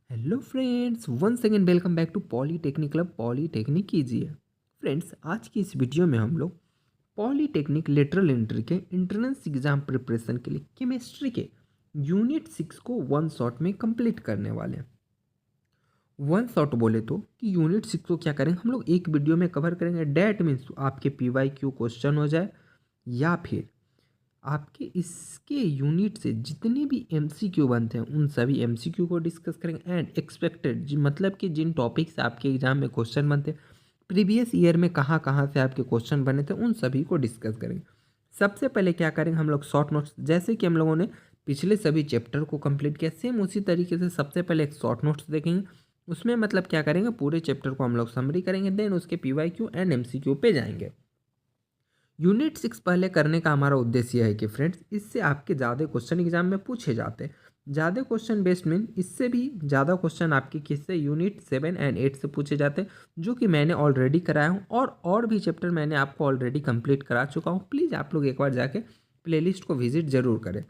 Hello friends, once again welcome back to polytechnic club polytechnic कीजिए। Friends, आज की इस वीडियो में हम लोग पॉलीटेक्निक लेटरल एंट्री के एंट्रेंस एग्जाम प्रिपरेशन के लिए केमिस्ट्री के यूनिट 6 को वन शॉट में कंप्लीट करने वाले हैं। वन शॉट बोले तो कि यूनिट 6 को क्या करेंगे, हम लोग एक वीडियो में कवर करेंगे। डैट मीन्स आपके PYQ क्वेश्चन हो जाए या फिर आपके इसके यूनिट से जितने भी MCQ बनते हैं उन सभी MCQ को डिस्कस करेंगे। एंड एक्सपेक्टेड मतलब कि जिन टॉपिक से आपके एग्जाम में क्वेश्चन बनते हैं, प्रीवियस ईयर में कहाँ कहाँ से आपके क्वेश्चन बने थे, उन सभी को डिस्कस करेंगे। सबसे पहले क्या करेंगे, हम लोग शॉर्ट नोट्स, जैसे कि हम लोगों ने पिछले सभी चैप्टर को कंप्लीट किया, सेम उसी तरीके से सबसे पहले एक शॉर्ट नोट्स देखेंगे। उसमें मतलब क्या करेंगे, पूरे चैप्टर को हम लोग समरी करेंगे, देन उसके PYQ एंड MCQ पे जाएंगे। यूनिट 6 पहले करने का हमारा उद्देश्य है कि फ्रेंड्स, इससे आपके ज़्यादा क्वेश्चन एग्जाम में पूछे जाते हैं। ज़्यादा क्वेश्चन बेस्ड मीन इससे भी ज़्यादा क्वेश्चन आपके किससे, यूनिट 7 एंड 8 से पूछे जाते हैं, जो कि मैंने ऑलरेडी कराया हूँ और भी चैप्टर मैंने आपको ऑलरेडी कंप्लीट करा चुका हूँ। प्लीज़ आप लोग एक बार जाके प्लेलिस्ट को विजिट ज़रूर करें।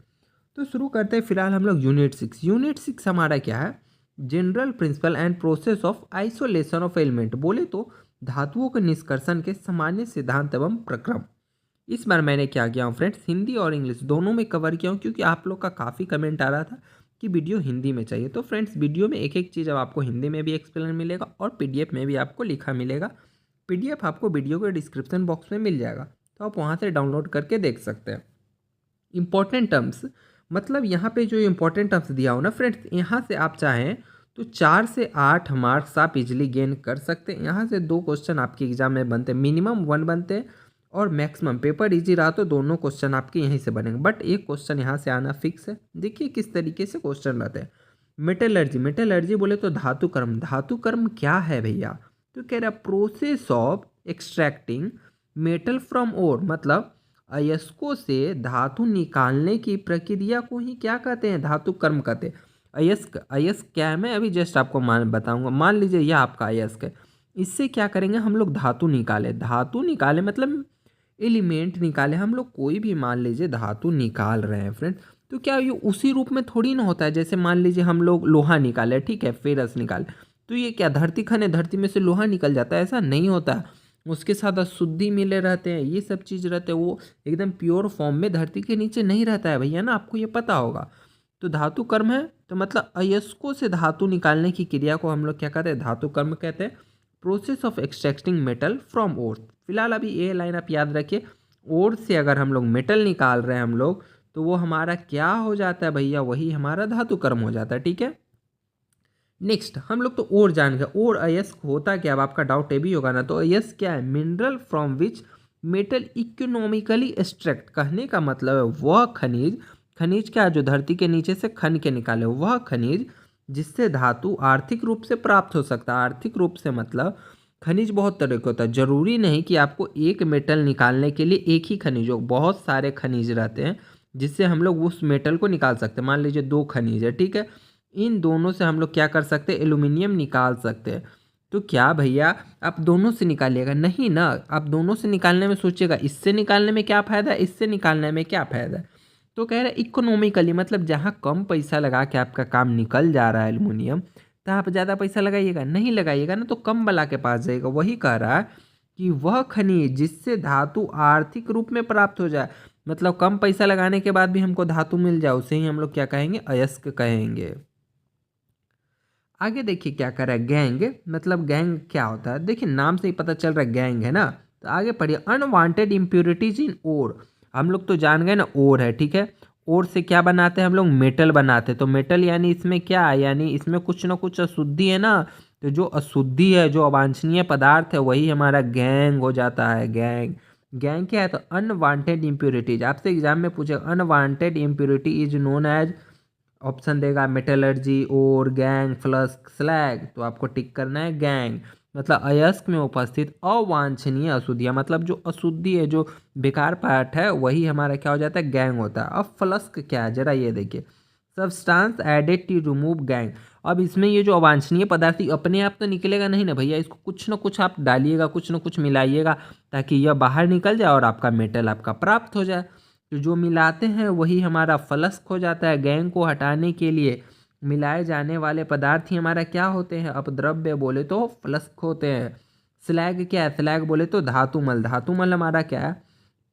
तो शुरू करते हैं फिलहाल हम लोग यूनिट 6। यूनिट 6 हमारा क्या है, general principle and process of isolation of element. बोले तो धातुओं के निष्कर्षण के सामान्य सिद्धांत एवं प्रक्रम। इस बार मैंने क्या किया हूँ फ्रेंड्स, हिंदी और इंग्लिश दोनों में कवर किया हूँ, क्योंकि आप लोग का काफ़ी कमेंट आ रहा था कि वीडियो हिंदी में चाहिए। तो फ्रेंड्स, वीडियो में एक एक चीज़ अब आपको हिंदी में भी एक्सप्लेन मिलेगा और PDF में भी आपको लिखा मिलेगा। PDF आपको वीडियो के डिस्क्रिप्शन बॉक्स में मिल जाएगा, तो आप वहाँ से डाउनलोड करके देख सकते हैं। इंपॉर्टेंट टर्म्स, मतलब यहाँ पे जो इंपॉर्टेंट टर्म्स दिया हो ना फ्रेंड्स, यहाँ से आप चाहें तो 4 से 8 मार्क्स आप इजिली गेन कर सकते हैं। यहाँ से 2 क्वेश्चन आपके एग्जाम में बनते हैं, मिनिमम 1 बनते हैं और मैक्सिमम पेपर इजी रहा तो दोनों क्वेश्चन आपके यहीं से बनेंगे, बट एक क्वेश्चन यहाँ से आना फिक्स है। देखिए किस तरीके से क्वेश्चन रहते हैं। मेटलर्जी, मेटलर्जी बोले तो धातु कर्म। धातु कर्म क्या है भैया, तो कह रहा process of extracting metal from ore, मतलब अयस्कों से धातु निकालने की प्रक्रिया को ही क्या कहते हैं, धातु कर्म कहते हैं। अयस्क, अयस्क क्या है मैं अभी जस्ट आपको बताऊंगा। मान लीजिए यह आपका अयस्क है, इससे क्या करेंगे हम लोग, धातु निकाले। धातु निकाले मतलब एलिमेंट निकाले। हम लोग कोई भी मान लीजिए धातु निकाल रहे हैं फ्रेंड, तो क्या ये उसी रूप में थोड़ी ना होता है। जैसे मान लीजिए हम लोग लोहा निकाले, ठीक है, फेरस निकाले, तो ये क्या धरती खने धरती में से लोहा निकल जाता है, ऐसा नहीं होता है। उसके साथ अशुद्धि मिले रहते हैं, ये सब चीज़ रहते हैं, वो एकदम प्योर फॉर्म में धरती के नीचे नहीं रहता है भैया ना, आपको ये पता होगा। तो धातु कर्म है, तो मतलब अयस्कों से धातु निकालने की क्रिया को हम लोग क्या कहते हैं, धातु कर्म कहते हैं। Process of extracting metal from ore. फिलहाल अभी ये लाइन आप याद रखिए, ओर से अगर हम लोग मेटल निकाल रहे हैं हम लोग, तो वो हमारा क्या हो जाता है भैया, वही हमारा धातु कर्म हो जाता है, ठीक है। नेक्स्ट हम लोग तो और जान गए, और अयस्क होता क्या, अब आपका डाउट ये भी होगा ना, तो अयस्क क्या है, mineral from which metal economically extract. कहने का मतलब है वह खनिज, खनिज क्या है जो धरती के नीचे से खन के निकाले, वह खनिज जिससे धातु आर्थिक रूप से प्राप्त हो सकता है। आर्थिक रूप से मतलब खनिज बहुत तरह का होता है, जरूरी नहीं कि आपको एक मेटल निकालने के लिए एक ही खनिज हो, बहुत सारे खनिज रहते हैं जिससे हम लोग उस मेटल को निकाल सकते हैं। मान लीजिए 2 खनिज है, ठीक है, इन दोनों से हम लोग क्या कर सकते हैं, एल्यूमिनियम निकाल सकते हैं। तो क्या भैया आप दोनों से निकालिएगा, नहीं ना, आप दोनों से निकालने में सोचिएगा इससे निकालने में क्या फ़ायदा है, इससे निकालने में क्या फ़ायदा है। तो कह रहे इकोनॉमिकली, मतलब जहाँ कम पैसा लगा के आपका काम निकल जा रहा है एल्यूमिनियम, तो आप ज़्यादा पैसा लगाइएगा, नहीं लगाइएगा ना तो कम वाला के पास जाइएगा। वही कह रहा है कि वह खनिज जिससे धातु आर्थिक रूप में प्राप्त हो जाए, मतलब कम पैसा लगाने के बाद भी हमको धातु मिल जाए, उसे ही हम लोग क्या कहेंगे, अयस्क कहेंगे। आगे देखिए क्या कर रहा है, गैंग, मतलब गैंग क्या होता है, देखिए नाम से ही पता चल रहा है गैंग है ना। तो आगे पढ़िए, अनवांटेड इम्प्योरिटीज इन ओर। हम लोग तो जान गए ना ओर है, ठीक है। ओर से क्या बनाते हैं हम लोग, मेटल बनाते हैं। तो मेटल यानी इसमें क्या है, यानी इसमें कुछ ना कुछ अशुद्धि है ना। तो जो अशुद्धि है, जो अवांछनीय पदार्थ है, वही हमारा गैंग हो जाता है। गैंग, गैंग क्या है, तो अनवांटेड इम्प्योरिटीज। आपसे एग्जाम में पूछे unwanted impurity is known as, option देगा metallurgy, ore gangue, flux, slag, तो आपको टिक करना है गैंग। मतलब अयस्क में उपस्थित अवांछनीय अशुद्धियाँ, मतलब जो अशुद्धि है, जो बेकार पार्ट है, वही हमारा क्या हो जाता है, गैंग होता है। अब फ्लस्क क्या है, जरा ये देखिए, substance added to remove gangue. अब इसमें ये जो अवांछनीय पदार्थ अपने आप तो निकलेगा नहीं ना भैया, इसको कुछ ना कुछ आप डालिएगा, कुछ ना कुछ मिलाइएगा, ताकि यह बाहर निकल जाए और आपका मेटल आपका प्राप्त हो जाए। तो जो मिलाते हैं वही हमारा फ्लस्क हो जाता है। गैंग को हटाने के लिए मिलाए जाने वाले पदार्थ ही हमारा क्या होते हैं, अपद्रव्य बोले तो फ्लस्क होते हैं। स्लैग क्या है, स्लैग बोले तो धातुमल, धातुमल हमारा क्या है,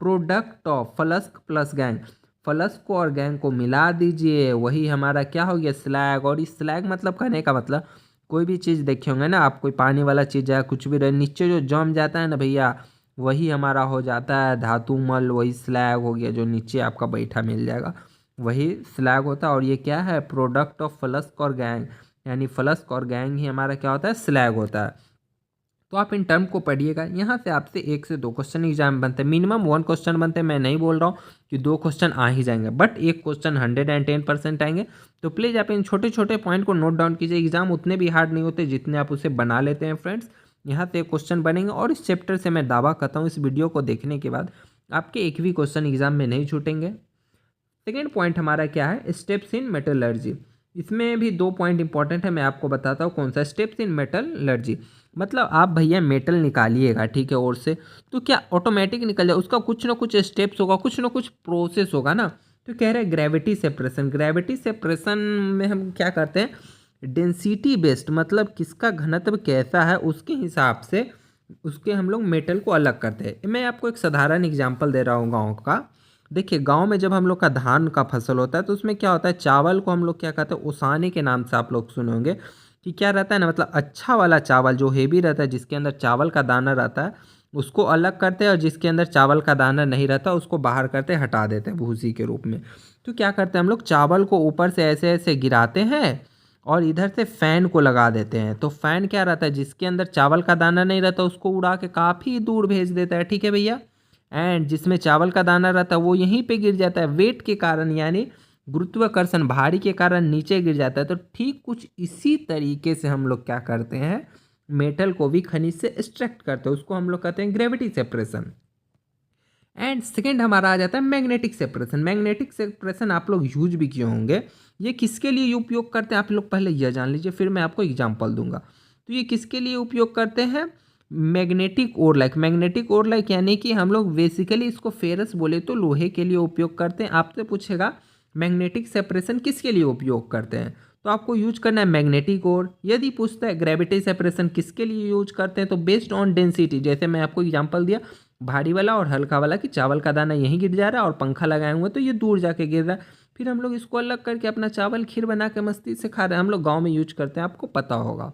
product of flux plus gang, flux को और गैंग को मिला दीजिए, वही हमारा क्या हो गया, स्लैग। और इस स्लैग मतलब कहने का मतलब कोई भी चीज़ देखे होंगे ना आप, कोई पानी वाला चीज़ है, कुछ भी रहे, नीचे जो जम जाता है ना भैया, वही हमारा हो जाता है धातुमल, वही स्लैग हो गया, जो नीचे आपका बैठा मिल जाएगा वही स्लैग होता है। और ये क्या है, प्रोडक्ट ऑफ फ्लस्क और गैंग, यानी फ्लस्क और गैंग ही हमारा क्या होता है, स्लैग होता है। तो आप इन टर्म को पढ़िएगा, यहाँ से आपसे 1 से 2 क्वेश्चन एग्जाम बनते हैं, मिनिमम 1 क्वेश्चन बनते हैं। मैं नहीं बोल रहा हूँ कि 2 क्वेश्चन आ ही जाएंगे, बट 1 क्वेश्चन 110% आएंगे। तो प्लीज़ आप इन छोटे छोटे पॉइंट को नोट डाउन कीजिए, एग्जाम उतने भी हार्ड नहीं होते जितने आप उसे बना लेते हैं फ्रेंड्स। यहाँ से क्वेश्चन बनेंगे और इस चैप्टर से मैं दावा करता हूँ, इस वीडियो को देखने के बाद आपके एक भी क्वेश्चन एग्जाम में नहीं छूटेंगे। सेकेंड पॉइंट हमारा क्या है, स्टेप्स इन मेटलर्जी। इसमें भी 2 पॉइंट इंपॉर्टेंट है, मैं आपको बताता हूँ कौन सा। स्टेप्स इन मेटलर्जी मतलब आप भैया मेटल निकालिएगा, ठीक है, और से तो क्या ऑटोमेटिक निकल जाए, उसका कुछ ना कुछ स्टेप्स होगा, कुछ ना कुछ प्रोसेस होगा ना। तो कह रहे हैं ग्रेविटी सेपरेशन, ग्रेविटी सेपरेशन में हम क्या करते हैं, डेंसिटी बेस्ड मतलब किसका घनत्व कैसा है उसके हिसाब से उसके हम लोग मेटल को अलग करते हैं। मैं आपको एक साधारण एग्जांपल दे रहा हूँ गाँव का। देखिए गांव में जब हम लोग का धान का फसल होता है तो उसमें क्या होता है, चावल को हम लोग क्या कहते हैं, ओसाने के नाम से आप लोग सुने होंगे कि क्या रहता है ना, मतलब अच्छा वाला चावल जो हेवी रहता है, जिसके अंदर चावल का दाना रहता है उसको अलग करते हैं, और जिसके अंदर चावल का दाना नहीं रहता उसको बाहर करते हैं, हटा देते हैं भूसी के रूप में। तो क्या करते हैं हम लोग, चावल को ऊपर से ऐसे ऐसे गिराते हैं और इधर से फैन को लगा देते हैं। तो फैन क्या रहता है, जिसके अंदर चावल का दाना नहीं रहता उसको उड़ा के काफ़ी दूर भेज देता है, ठीक है भैया। एंड जिसमें चावल का दाना रहता है वो यहीं पे गिर जाता है, वेट के कारण यानी गुरुत्वाकर्षण भारी के कारण नीचे गिर जाता है। तो ठीक कुछ इसी तरीके से हम लोग क्या करते हैं, मेटल को भी खनिज से एक्सट्रैक्ट करते हैं, उसको हम लोग कहते हैं ग्रेविटी सेपरेशन। एंड सेकेंड हमारा आ जाता है मैग्नेटिक सेपरेशन। मैग्नेटिक सेपरेशन आप लोग यूज भी किए होंगे, ये किसके लिए उपयोग करते हैं आप लोग पहले यह जान लीजिए, फिर मैं आपको एग्जाम्पल दूंगा। तो ये किसके लिए उपयोग करते हैं, मैग्नेटिक ओर लाइक, मैग्नेटिक ओर लाइक यानी कि हम लोग बेसिकली इसको फेरस बोले तो लोहे के लिए उपयोग करते हैं। आपसे पूछेगा मैग्नेटिक सेपरेशन किसके लिए उपयोग करते हैं, तो आपको यूज करना है मैग्नेटिक ओर। यदि पूछता है ग्रेविटी सेपरेशन किसके लिए यूज करते हैं, तो बेस्ड ऑन डेंसिटी, जैसे मैं आपको एग्जांपल दिया भारी वाला और हल्का वाला कि चावल का दाना यहीं गिर जा रहा है और पंखा लगाए हुए तो ये दूर जाके गिर रहा है, फिर हम लोग इसको अलग करके अपना चावल खीर बना के मस्ती से खा रहे हैं। हम लोग गाँव में यूज करते हैं, आपको पता होगा।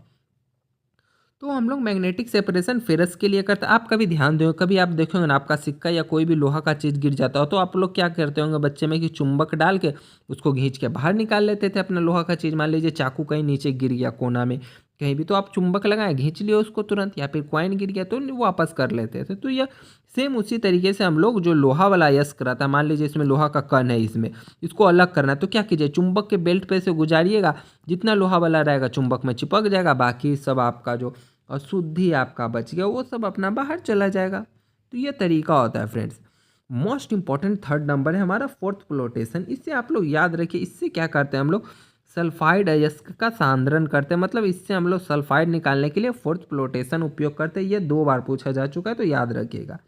तो हम लोग मैग्नेटिक सेपरेशन फेरस के लिए करते हैं। आप कभी ध्यान दो, कभी आप देखोगे ना आपका सिक्का या कोई भी लोहा का चीज़ गिर जाता हो तो आप लोग क्या करते होंगे बच्चे में कि चुंबक डाल के उसको खींच के बाहर निकाल लेते थे अपना लोहा का चीज़। मान लीजिए चाकू कहीं नीचे गिर गया कोना में कहीं भी, तो आप चुंबक लगाए खींच लिए उसको तुरंत, या फिर कॉइन गिर गया तो वापस कर लेते थे। तो यह सेम उसी तरीके से हम लोग जो लोहा वाला यस्क रहता है, मान लीजिए इसमें लोहा का कण है, इसमें इसको अलग करना है तो क्या कीजिए, चुंबक के बेल्ट पे से गुजारिएगा, जितना लोहा वाला रहेगा चुंबक में चिपक जाएगा, बाकी सब आपका जो अशुद्धि आपका बच गया वो सब अपना बाहर चला जाएगा। तो ये तरीका होता है friends. Most important third number है हमारा फोर्थ फ्लोटेशन। इससे आप लोग याद रखिए, इससे क्या करते हैं हम लोग, सल्फाइड अयस्क का सांद्रण करते हैं, मतलब इससे हम लोग सल्फाइड निकालने के लिए फोर्थ फ्लोटेशन उपयोग करते हैं। ये 2 बार पूछा जा चुका है तो याद रखिएगा।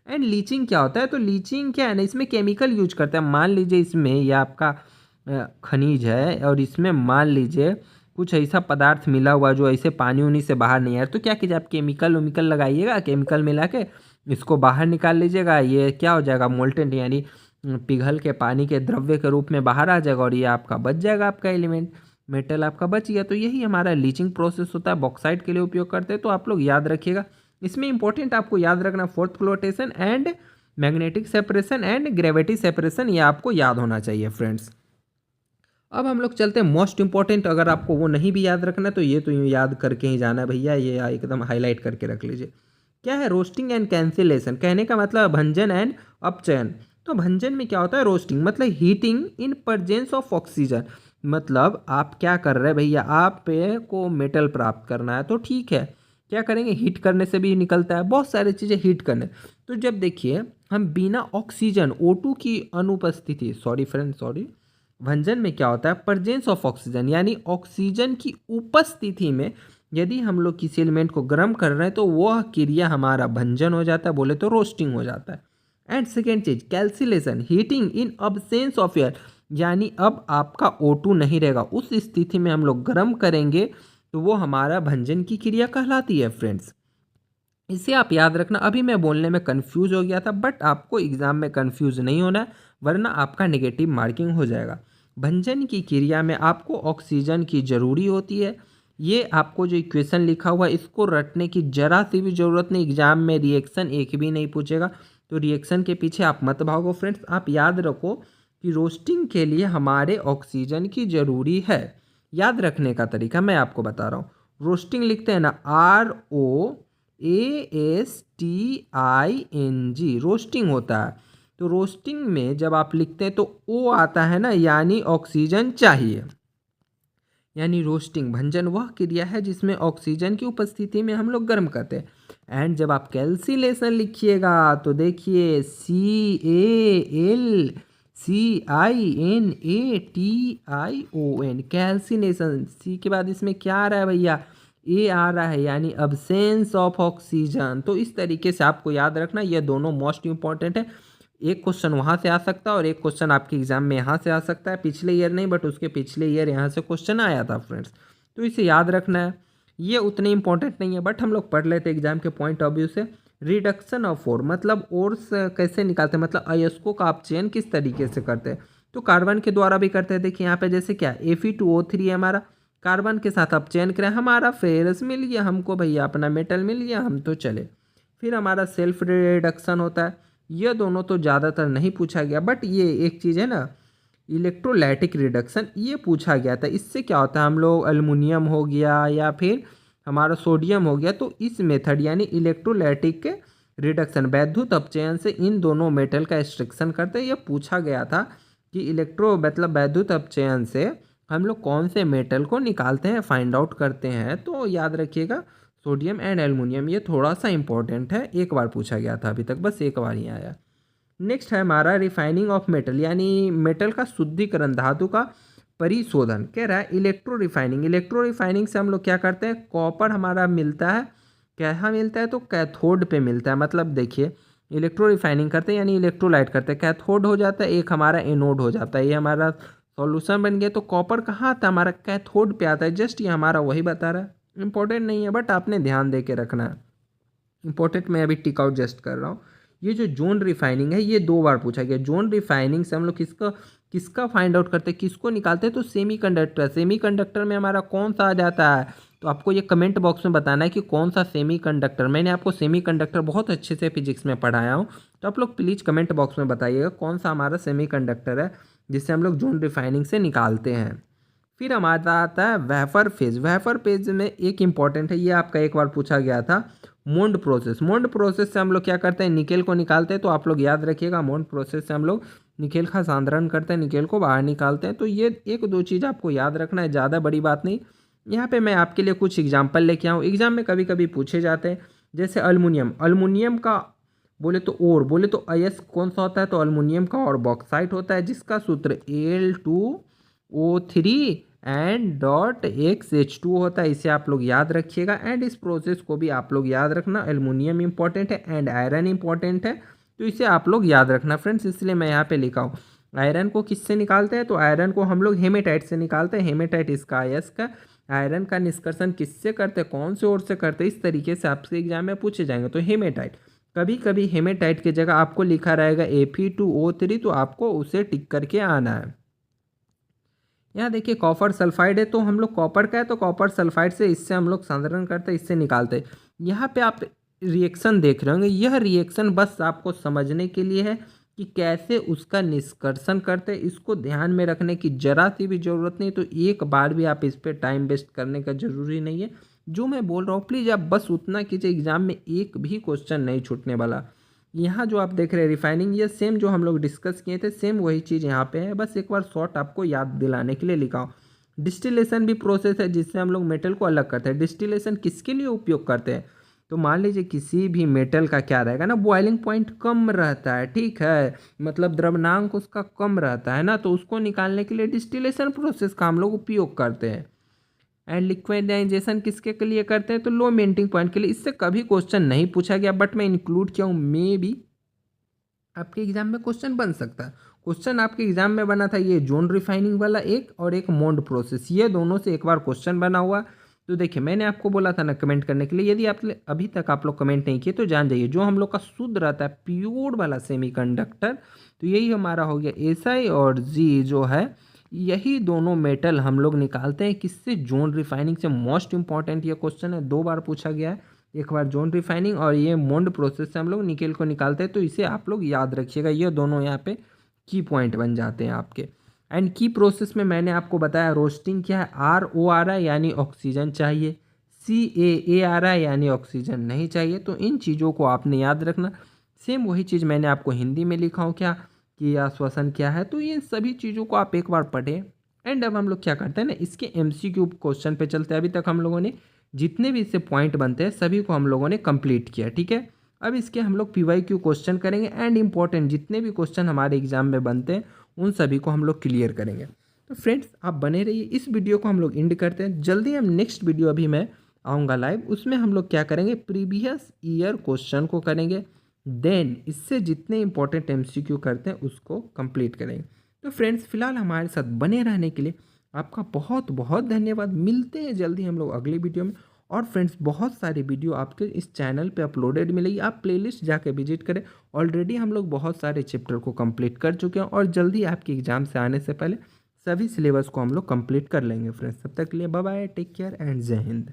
एंड लीचिंग क्या होता है, तो लीचिंग क्या है ना, इसमें केमिकल यूज करते हैं। मान लीजिए इसमें यह आपका खनिज है और इसमें मान लीजिए कुछ ऐसा पदार्थ मिला हुआ जो ऐसे पानी उनी से बाहर नहीं आ रहा, तो क्या कीजिए आप केमिकल उमिकल लगाइएगा, केमिकल मिला के इसको बाहर निकाल लीजिएगा। ये क्या हो जाएगा, मोल्टेन यानी पिघल के पानी के द्रव्य के रूप में बाहर आ जाएगा और ये आपका बच जाएगा, आपका एलिमेंट मेटल आपका बच गया। तो यही हमारा लीचिंग प्रोसेस होता है, बॉक्साइट के लिए उपयोग करते हैं। तो आप लोग याद रखिएगा, इसमें इंपॉर्टेंट आपको याद रखना fourth flotation and magnetic separation and gravity separation, ये आपको याद होना चाहिए फ्रेंड्स। अब हम लोग चलते हैं मोस्ट इंपॉर्टेंट, अगर आपको वो नहीं भी याद रखना तो ये तो यूँ याद करके ही जाना है भैया, ये एकदम हाईलाइट करके रख लीजिए। क्या है, रोस्टिंग एंड कैंसिलेशन। कहने का मतलब भंजन एंड अपचयन। तो भंजन में क्या होता है, रोस्टिंग मतलब heating in presence of oxygen. मतलब आप क्या कर रहे हैं भैया, आप को मेटल प्राप्त करना है तो ठीक है, क्या करेंगे, हीट करने से भी निकलता है, बहुत सारी चीज़ें हीट करने। तो जब देखिए हम बिना ऑक्सीजन O2 की अनुपस्थिति, सॉरी फ्रेंड सॉरी, भंजन में क्या होता है, प्रेजेंस ऑफ ऑक्सीजन यानी ऑक्सीजन की उपस्थिति में यदि हम लोग किसी एलिमेंट को गर्म कर रहे हैं तो वह क्रिया हमारा भंजन हो जाता है, बोले तो रोस्टिंग हो जाता है। एंड सेकेंड चीज calcination, heating in absence of air. यानी अब आपका O2 नहीं रहेगा। उस स्थिति में हम लोग गर्म करेंगे तो वो हमारा भंजन की क्रिया कहलाती है फ्रेंड्स। इसे आप याद रखना। अभी मैं बोलने में कंफ्यूज हो गया था, बट आपको एग्जाम में कंफ्यूज नहीं होना है, वरना आपका नेगेटिव मार्किंग हो जाएगा। भंजन की क्रिया में आपको ऑक्सीजन की ज़रूरी होती है। ये आपको जो इक्वेशन लिखा हुआ है इसको रटने की ज़रा सी भी ज़रूरत नहीं। एग्जाम में रिएक्शन एक भी नहीं पूछेगा, तो रिएक्शन के पीछे आप मत भागो फ्रेंड्स। आप याद रखो कि रोस्टिंग के लिए हमारे ऑक्सीजन की ज़रूरी है। याद रखने का तरीका मैं आपको बता रहा हूँ। रोस्टिंग लिखते हैं ना, ROASTING, रोस्टिंग होता है। तो रोस्टिंग में जब आप लिखते हैं तो ओ आता है ना, यानी ऑक्सीजन चाहिए। यानी रोस्टिंग भंजन वह क्रिया है जिसमें ऑक्सीजन की उपस्थिति में हम लोग गर्म करते हैं। एंड जब आप कैल्सिलेशन लिखिएगा तो देखिए CALCINATION, कैल्सिनेशन। सी के बाद इसमें क्या आ रहा है भैया, ए आ रहा है, यानी अब्सेंस ऑफ ऑक्सीजन। तो इस तरीके से आपको याद रखना, ये दोनों मोस्ट इंपॉर्टेंट है। एक क्वेश्चन वहाँ से आ सकता है और एक क्वेश्चन आपके एग्जाम में यहाँ से आ सकता है। पिछले ईयर नहीं, बट उसके पिछले ईयर यहाँ से क्वेश्चन आया था फ्रेंड्स। तो इसे याद रखना है। ये उतने इंपॉर्टेंट नहीं है, बट हम लोग पढ़ लेते एग्जाम के पॉइंट ऑफ व्यू से। रिडक्शन ऑफ ओर मतलब ओर्स कैसे निकालते हैं, मतलब अयस्कों का आप चयन किस तरीके से करते हैं। तो कार्बन के द्वारा भी करते हैं। देखिए यहाँ पे जैसे क्या Fe2O3 है हमारा, कार्बन के साथ आप चयन करें, हमारा फेरस मिल गया हमको भैया, अपना मेटल मिल गया, हम तो चले। फिर हमारा सेल्फ रिडक्शन होता है। ये दोनों तो ज़्यादातर नहीं पूछा गया, बट ये एक चीज़ है ना, इलेक्ट्रोलाइटिक रिडक्शन, ये पूछा गया था। इससे क्या होता है, हम लोग एल्युमिनियम हो गया या फिर हमारा सोडियम हो गया, तो इस मेथड यानी इलेक्ट्रोलाइटिक रिडक्शन वैद्युत अपचयन से इन दोनों मेटल का एक्सट्रैक्शन करते हैं। ये पूछा गया था कि इलेक्ट्रो मतलब वैद्युत अपचयन से हम लोग कौन से मेटल को निकालते हैं, फाइंड आउट करते हैं। तो याद रखिएगा सोडियम एंड एल्युमिनियम, ये थोड़ा सा इंपॉर्टेंट है, एक बार पूछा गया था अभी तक, बस एक बार ही आया। नेक्स्ट है हमारा रिफाइनिंग ऑफ मेटल, यानी मेटल का शुद्धिकरण, धातु का परिशोधन। कह रहा है इलेक्ट्रो रिफाइनिंग। इलेक्ट्रो रिफाइनिंग से हम लोग क्या करते हैं, कॉपर हमारा मिलता है, क्या मिलता है, तो कैथोड पे मिलता है। मतलब देखिए इलेक्ट्रो रिफाइनिंग करते हैं यानी इलेक्ट्रोलाइट करते हैं, कैथोड हो जाता है, एक हमारा एनोड हो जाता है। ये हमारा सॉल्यूशन बन गया। तो कॉपर कहाँ आता है, हमारा कैथोड पे आता है। जस्ट ये हमारा वही बता रहा है, इंपॉर्टेंट नहीं है, बट आपने ध्यान दे के रखना है। इंपॉर्टेंट मैं अभी टिक आउट जस्ट कर रहा हूँ। ये जो जोन रिफाइनिंग है ये 2 बार पूछा गया। जोन रिफाइनिंग से हम लोग किसका किसका फाइंड आउट करते हैं, किसको निकालते हैं, तो सेमीकंडक्टर। सेमीकंडक्टर में हमारा कौन सा आ जाता है, तो आपको ये कमेंट बॉक्स में बताना है कि कौन सा सेमीकंडक्टर। मैंने आपको सेमीकंडक्टर बहुत अच्छे से फिजिक्स में पढ़ाया हूँ, तो आप लोग प्लीज़ कमेंट बॉक्स में बताइएगा कौन सा हमारा सेमीकंडक्टर है जिससे हम लोग जोन रिफाइनिंग से निकालते हैं। फिर हमारा आता है वेफर फेज। वेफर फेज में एक इंपॉर्टेंट है, ये आपका एक बार पूछा गया था, मोंड प्रोसेस। मोंड प्रोसेस से हम लोग क्या करते हैं, निकेल को निकालते हैं। तो आप लोग याद रखिएगा, मोंड प्रोसेस से हम लोग निकेल का सांद्रण करते हैं, निकेल को बाहर निकालते हैं। तो ये 1-2 चीज़ आपको याद रखना है, ज़्यादा बड़ी बात नहीं। यहाँ पे मैं आपके लिए कुछ एग्जाम्पल लेके आऊँ, एग्जाम में कभी कभी पूछे जाते हैं। जैसे अल्मुनियम, अल्मुनियम का बोले तो और बोले तो अयस्क कौन सा होता है, तो अल्मुनियम का और बॉक्साइट होता है, जिसका सूत्र Al2O3 एंड डॉट XH2 होता है। इसे आप लोग याद रखिएगा। एंड इस प्रोसेस को भी आप लोग याद रखना, एल्युमिनियम इंपॉर्टेंट है एंड आयरन इंपॉर्टेंट है, तो इसे आप लोग याद रखना फ्रेंड्स। इसलिए मैं यहाँ पे लिखा हूँ। आयरन को किससे निकालते हैं, तो आयरन को हम लोग हेमेटाइट से निकालते हैं। हेमेटाइट इसका अयस्क है। आयरन का निष्कर्षण किससे करते हैं, कौन से ओर से करते हैं, इस तरीके से आपसे एग्जाम में पूछे जाएंगे। तो हेमेटाइट, कभी कभी हेमेटाइट की जगह आपको लिखा रहेगा Fe2O3, तो आपको उसे टिक करके आना है। यहाँ देखिए कॉपर सल्फाइड है, तो हम लोग कॉपर का है तो कॉपर सल्फाइड से इससे हम लोग सांद्रण करते हैं, इससे निकालते हैं। यहाँ पे आप रिएक्शन देख रहे होंगे, यह रिएक्शन बस आपको समझने के लिए है कि कैसे उसका निष्कर्षण करते हैं। इसको ध्यान में रखने की जरा सी भी ज़रूरत नहीं, तो एक बार भी आप इस पर टाइम वेस्ट करने का ज़रूरी नहीं है। जो मैं बोल रहा हूँ प्लीज़ आप बस उतना कीजिए, एग्जाम में एक भी क्वेश्चन नहीं छूटने वाला। यहाँ जो आप देख रहे हैं रिफाइनिंग, ये सेम जो हम लोग डिस्कस किए थे, सेम वही चीज़ यहाँ पे है, बस एक बार शॉर्ट आपको याद दिलाने के लिए लिखा हूँ। डिस्टिलेशन भी प्रोसेस है जिससे हम लोग मेटल को अलग करते हैं। डिस्टिलेशन किसके लिए उपयोग करते हैं, तो मान लीजिए किसी भी मेटल का क्या रहेगा ना, बॉइलिंग पॉइंट कम रहता है, ठीक है, मतलब द्रव्यनांक उसका कम रहता है ना, तो उसको निकालने के लिए डिस्टिलेशन प्रोसेस का हम लोग उपयोग करते हैं। एंड लिक्विडाइजेशन किसके के लिए करते हैं, तो लो मेल्टिंग पॉइंट के लिए। इससे कभी क्वेश्चन नहीं पूछा गया, बट मैं इंक्लूड किया हूँ, मे बी आपके एग्जाम में क्वेश्चन बन सकता है। क्वेश्चन आपके एग्जाम में बना था ये जोन रिफाइनिंग वाला एक और एक मोन्ड प्रोसेस, ये दोनों से एक बार क्वेश्चन बना हुआ। तो देखिए मैंने आपको बोला था ना कमेंट करने के लिए, यदि आप अभी तक आप लोग कमेंट नहीं किए तो जान जाइए, जो हम लोग का शुद्ध रहता है प्योर वाला सेमीकंडक्टर, तो यही हमारा हो गया एसआई और जी जो है, यही दोनों मेटल हम लोग निकालते हैं किससे, जोन रिफाइनिंग से। मोस्ट इंपॉर्टेंट ये क्वेश्चन है, 2 बार पूछा गया है, एक बार जोन रिफाइनिंग और ये मोन्ड प्रोसेस से हम लोग निकेल को निकालते हैं। तो इसे आप लोग याद रखिएगा, ये दोनों यहाँ पे की पॉइंट बन जाते हैं आपके। एंड की प्रोसेस में मैंने आपको बताया रोस्टिंग क्या है, RO आ रहा है यानी ऑक्सीजन चाहिए, CAA आ रहा है यानी ऑक्सीजन नहीं चाहिए। तो इन चीज़ों को आपने याद रखना। सेम वही चीज़ मैंने आपको हिंदी में लिखा हूँ क्या, कि आश्वासन क्या है। तो ये सभी चीज़ों को आप एक बार पढ़ें। एंड अब हम लोग क्या करते हैं ना, इसके MCQ क्वेश्चन पे चलते हैं। अभी तक हम लोगों ने जितने भी इससे पॉइंट बनते हैं सभी को हम लोगों ने कंप्लीट किया, ठीक है। अब इसके हम लोग PYQ क्वेश्चन करेंगे एंड इंपॉर्टेंट जितने भी क्वेश्चन हमारे एग्जाम में बनते हैं उन सभी को हम लोग क्लियर करेंगे। तो फ्रेंड्स आप बने रहिए, इस वीडियो को हम लोग एंड करते हैं। जल्दी हम नेक्स्ट वीडियो अभी मैं आऊँगा लाइव, उसमें हम लोग क्या करेंगे, प्रीवियस ईयर क्वेश्चन को करेंगे, देन इससे जितने इंपॉर्टेंट MCQ करते हैं उसको कंप्लीट करेंगे। तो फ्रेंड्स फिलहाल हमारे साथ बने रहने के लिए आपका बहुत बहुत धन्यवाद। मिलते हैं जल्दी हम लोग अगली वीडियो में। और फ्रेंड्स बहुत सारी वीडियो आपके इस चैनल पे अपलोडेड मिलेगी, आप प्लेलिस्ट जाके विजिट करें। ऑलरेडी हम लोग बहुत सारे चैप्टर को कंप्लीट कर चुके हैं और जल्दी आपके एग्जाम से आने से पहले सभी सिलेबस को हम लोग कंप्लीट कर लेंगे फ्रेंड्स। तब तक के लिए bye bye, take care and जय हिंद।